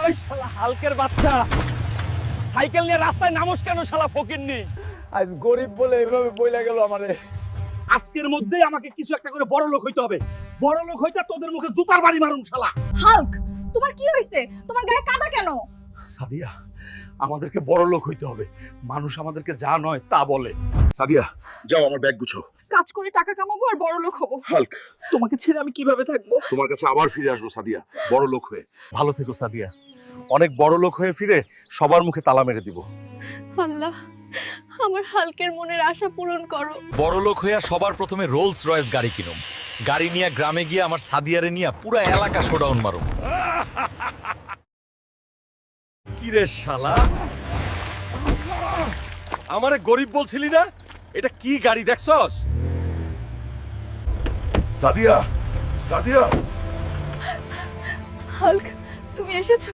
ওই শালা হালকের বাচ্চা সাইকেল নিয়ে রাস্তায় নামস কেন শালা ফকিন্নি? আজ গরিব বলে এভাবে বইলা গেল আমারে। আজকের মধ্যেই আমাকে কিছু একটা করে বড় লোক হইতে হবে। বড় লোক হইতে তোদের মুখে জুতার বাড়ি মারুম শালা। হাল্ক, তোমার কি হইছে? তোমার গায়ে কাটা কেন? সাদিয়া, আমাদেরকে বড় লোক হইতে হবে। মানুষ আমাদেরকে যা নয় তা বলে। সাদিয়া, যাও আমার ব্যাগ গুছাও। কাজ করে টাকা কামাবো আর বড় লোক হবো। হাল্ক, তোমাকে ছেড়ে আমি কিভাবে থাকবো? তোমার কাছে আবার ফিরে আসবো সাদিয়া, বড় লোক হয়ে। ভালো থেকো সাদিয়া, অনেক বড় লোক হয়ে ফিরে সবার মুখে তালা মেরে দিব। আল্লাহ, আমার হালকের মনের আশা পূরণ করো। বড় লোক হইয়া সবার প্রথমে রোলস রয়েস গাড়ি কিনুম। গাড়ি নিয়ে গ্রামে গিয়ে আমার সাদিয়ারে নিয়ে পুরা এলাকা শোডাউন মারুম। কি রে শালা, আমারে গরিব বলছিলি না? এটা কি গাড়ি দেখছস? সাদিয়া, সাদিয়া, হাল্ক, তুমি এসেছো?